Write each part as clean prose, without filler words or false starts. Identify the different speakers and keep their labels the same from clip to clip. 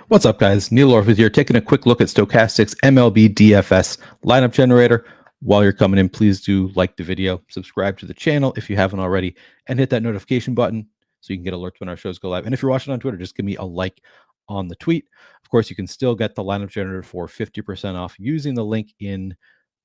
Speaker 1: What's up, guys? Neil Orfield here, taking a quick look at Stokastic's MLB DFS Lineup Generator. While you're coming in, please do like the video, subscribe to the channel if you haven't already, and hit that notification button so you can get alerts when our shows go live. And if you're watching on Twitter, just give me a like on the tweet. Of course, you can still get the Lineup Generator for 50% off using the link in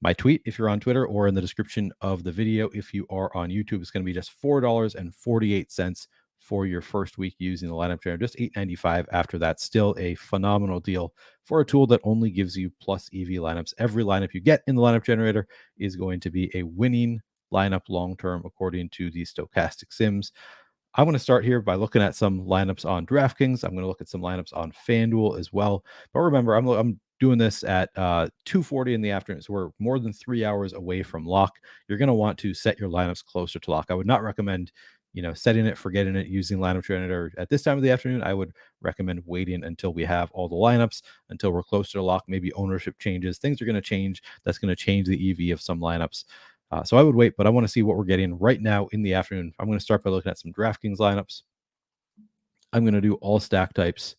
Speaker 1: my tweet if you're on Twitter, or in the description of the video if you are on YouTube. It's going to be just $4.48 for your first week using the lineup generator, just $8.95 after that. Still a phenomenal deal for a tool that only gives you plus EV lineups. Every lineup you get in the lineup generator is going to be a winning lineup long term, according to the Stokastic Sims. I want to start here by looking at some lineups on DraftKings. I'm going to look at some lineups on FanDuel as well. But remember, I'm doing this at 2:40 in the afternoon, so we're more than 3 hours away from lock. You're going to want to set your lineups closer to lock. I would not recommend setting it, forgetting it, using lineup generator at this time of the afternoon. I would recommend waiting until we have all the lineups, until we're closer to lock. Maybe ownership changes, things are going to change. That's going to change the EV of some lineups. So I would wait, but I want to see what we're getting right now in the afternoon. I'm going to start by looking at some DraftKings lineups. I'm going to do all stack types.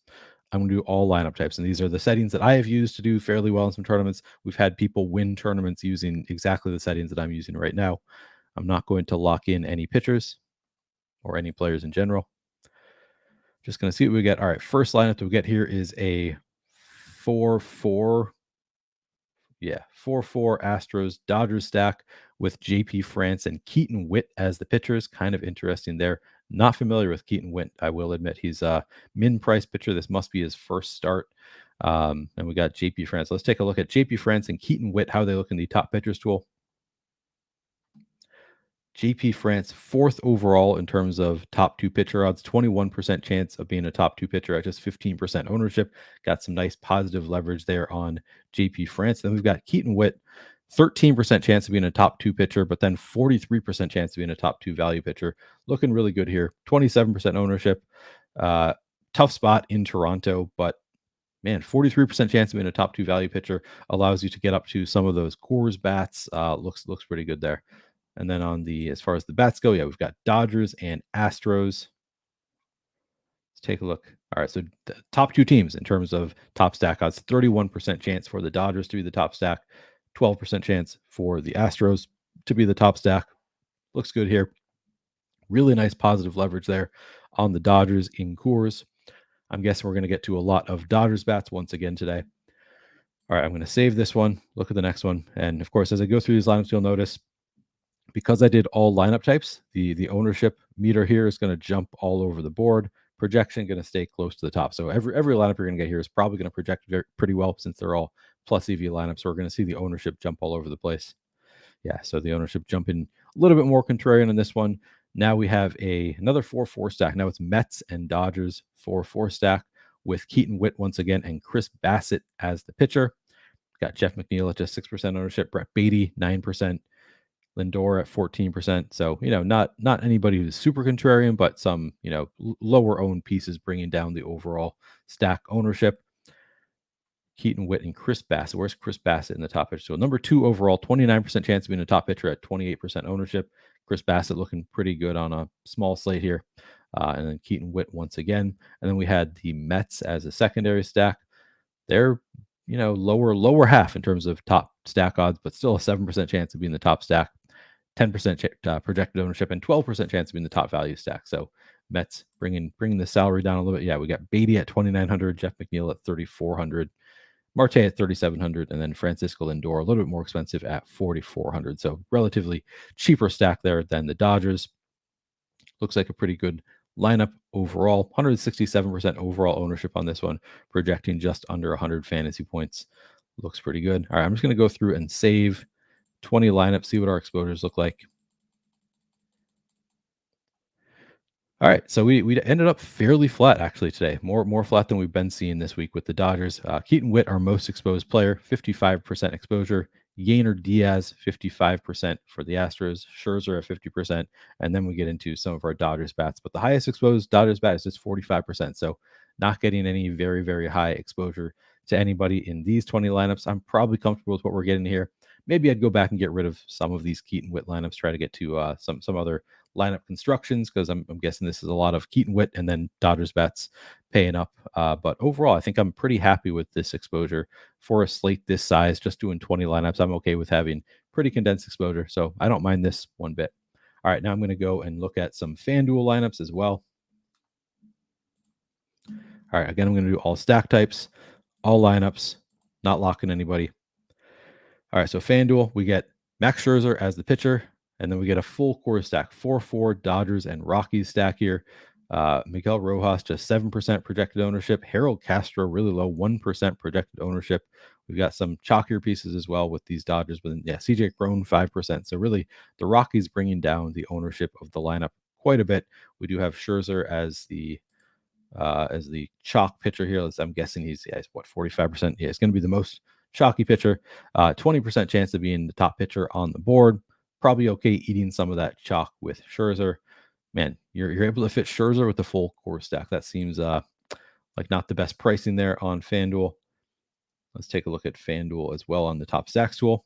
Speaker 1: I'm going to do all lineup types. And these are the settings that I have used to do fairly well in some tournaments. We've had people win tournaments using exactly the settings that I'm using right now. I'm not going to lock in any pitchers or any players in general. Just going to see what we get. All right, first lineup that we get here is a 4-4. Yeah, 4-4 Astros Dodgers stack with JP France and Keaton Witt as the pitchers. Kind of interesting there. Not familiar with Keaton Witt, I will admit. He's a min-price pitcher. This must be his first start. And we got JP France. Let's take a look at JP France and Keaton Witt, how they look in the top pitchers tool. JP France, fourth overall in terms of top two pitcher odds, 21% chance of being a top two pitcher at just 15% ownership. Got some nice positive leverage there on JP France. Then we've got Keaton Witt, 13% chance of being a top two pitcher, but then 43% chance of being a top two value pitcher. Looking really good here. 27% ownership. Tough spot in Toronto, but man, 43% chance of being a top two value pitcher allows you to get up to some of those Coors bats. Looks pretty good there. And then as far as the bats go, yeah, we've got Dodgers and Astros. Let's take a look. All right, so the top two teams in terms of top stack odds, 31% chance for the Dodgers to be the top stack, 12% chance for the Astros to be the top stack. Looks good here. Really nice positive leverage there on the Dodgers in Coors. I'm guessing we're going to get to a lot of Dodgers bats once again today. All right, I'm going to save this one, look at the next one. And of course, as I go through these lineups, you'll notice because I did all lineup types, the ownership meter here is going to jump all over the board. Projection going to stay close to the top. So every lineup you're going to get here is probably going to project pretty well since they're all plus EV lineups. So we're going to see the ownership jump all over the place. Yeah, so the ownership jumping a little bit more contrarian on this one. Now we have another 4-4 stack. Now it's Mets and Dodgers 4-4 stack with Keaton Witt once again and Chris Bassett as the pitcher. Got Jeff McNeil at just 6% ownership, Brett Beatty 9%. Lindor at 14%. So, not anybody who's super contrarian, but some, lower owned pieces bringing down the overall stack ownership. Keaton Witt and Chris Bassett. Where's Chris Bassett in the top pitcher? So number 2 overall, 29% chance of being a top pitcher at 28% ownership. Chris Bassett looking pretty good on a small slate here. And then Keaton Witt once again. And then we had the Mets as a secondary stack. They're lower half in terms of top stack odds, but still a 7% chance of being the top stack. 10% projected ownership and 12% chance of being the top value stack. So Mets bringing the salary down a little bit. Yeah, we got Beatty at 2,900, Jeff McNeil at 3,400, Marte at 3,700, and then Francisco Lindor a little bit more expensive at 4,400. So relatively cheaper stack there than the Dodgers. Looks like a pretty good lineup overall. 167% overall ownership on this one, projecting just under 100 fantasy points. Looks pretty good. All right, I'm just going to go through and save 20 lineups, see what our exposures look like. All right, so we ended up fairly flat actually today, more flat than we've been seeing this week with the Dodgers. Keaton Witt, our most exposed player, 55% exposure. Yainer Diaz, 55% for the Astros. Scherzer at 50%, and then we get into some of our Dodgers bats. But the highest exposed Dodgers bat is just 45%, so not getting any very, very high exposure to anybody in these 20 lineups. I'm probably comfortable with what we're getting here. Maybe I'd go back and get rid of some of these Keaton Witt lineups, try to get to some other lineup constructions because I'm guessing this is a lot of Keaton Witt and then Dodgers bats paying up. But overall, I think I'm pretty happy with this exposure for a slate this size. Just doing 20 lineups, I'm okay with having pretty condensed exposure, so I don't mind this one bit. All right, now I'm going to go and look at some FanDuel lineups as well. All right, again, I'm going to do all stack types, all lineups, not locking anybody. All right, so FanDuel, we get Max Scherzer as the pitcher, and then we get a full core stack, 4-4 Dodgers and Rockies stack here. Miguel Rojas, just 7% projected ownership. Harold Castro, really low, 1% projected ownership. We've got some chalkier pieces as well with these Dodgers, but yeah, CJ Cron, 5%. So really, the Rockies bringing down the ownership of the lineup quite a bit. We do have Scherzer as the chalk pitcher here. I'm guessing he's what, 45%? Yeah, it's going to be the most chalky pitcher. 20% chance of being the top pitcher on the board. Probably okay eating some of that chalk with Scherzer. Man, you're able to fit Scherzer with the full core stack. That seems like not the best pricing there on FanDuel. Let's take a look at FanDuel as well on the top stacks tool.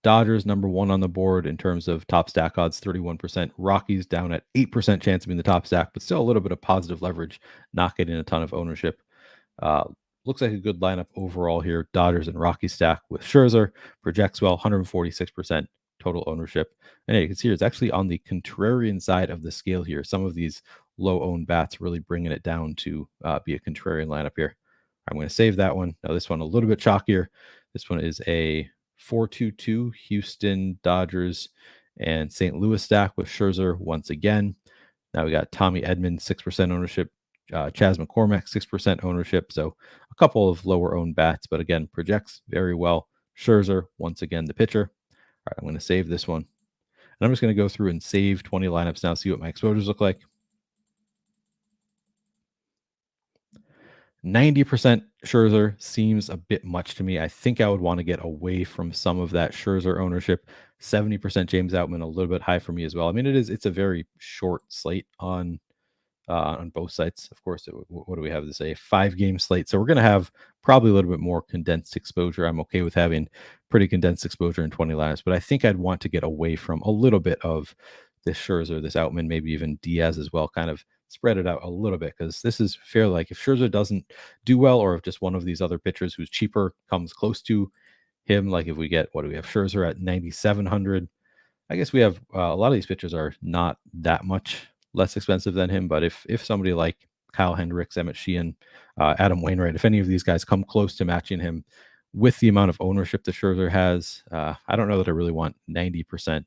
Speaker 1: Dodgers number one on the board in terms of top stack odds, 31%. Rockies down at 8% chance of being the top stack, but still a little bit of positive leverage, not getting a ton of ownership. Looks like a good lineup overall here. Dodgers and Rockies stack with Scherzer, projects well, 146% total ownership. And you can see it's actually on the contrarian side of the scale here. Some of these low-owned bats really bringing it down to be a contrarian lineup here. I'm going to save that one. Now this one a little bit chalkier. This one is a 4-2-2 Houston Dodgers and St. Louis stack with Scherzer once again. Now we got Tommy Edman, 6% ownership. Chas McCormick, 6% ownership. So a couple of lower owned bats, but again, projects very well. Scherzer, once again, the pitcher. All right, I'm going to save this one. And I'm just going to go through and save 20 lineups now, see what my exposures look like. 90% Scherzer seems a bit much to me. I think I would want to get away from some of that Scherzer ownership. 70% James Outman, a little bit high for me as well. I mean, it's a very short slate on both sites. Of course, what do we have to say? 5-game slate. So we're going to have probably a little bit more condensed exposure. I'm okay with having pretty condensed exposure in 20 lineups, but I think I'd want to get away from a little bit of this Scherzer, this Outman, maybe even Diaz as well, kind of spread it out a little bit, because this is fair. Like if Scherzer doesn't do well, or if just one of these other pitchers who's cheaper comes close to him, like if we get, what do we have? Scherzer at 9,700. I guess we have a lot of these pitchers are not that much less expensive than him. But if somebody like Kyle Hendricks, Emmett Sheehan, Adam Wainwright, if any of these guys come close to matching him with the amount of ownership that Scherzer has, I don't know that I really want 90%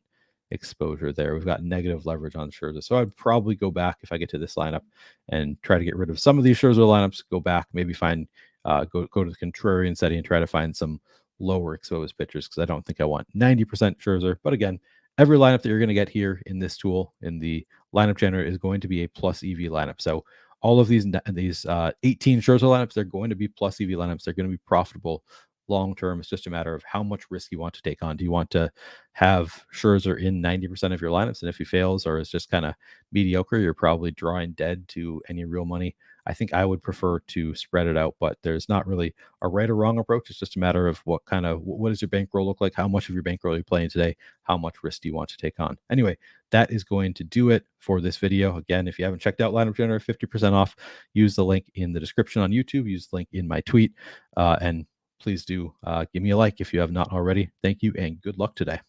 Speaker 1: exposure there. We've got negative leverage on Scherzer. So I'd probably go back if I get to this lineup and try to get rid of some of these Scherzer lineups, go back, maybe find, go to the contrarian setting and try to find some lower exposed pitchers, because I don't think I want 90% Scherzer. But again, every lineup that you're going to get here in this tool, in the lineup generator, is going to be a plus EV lineup. So all of these 18 Scherzer lineups, they're going to be plus EV lineups. They're going to be profitable long term. It's just a matter of how much risk you want to take on. Do you want to have Scherzer in 90% of your lineups, and if he fails or is just kind of mediocre, you're probably drawing dead to any real money? I think I would prefer to spread it out, but there's not really a right or wrong approach. It's just a matter of what does your bankroll look like? How much of your bankroll are you playing today? How much risk do you want to take on? Anyway, that is going to do it for this video. Again, if you haven't checked out Lineup Generator, 50% off. Use the link in the description on YouTube. Use the link in my tweet. And please do give me a like if you have not already. Thank you and good luck today.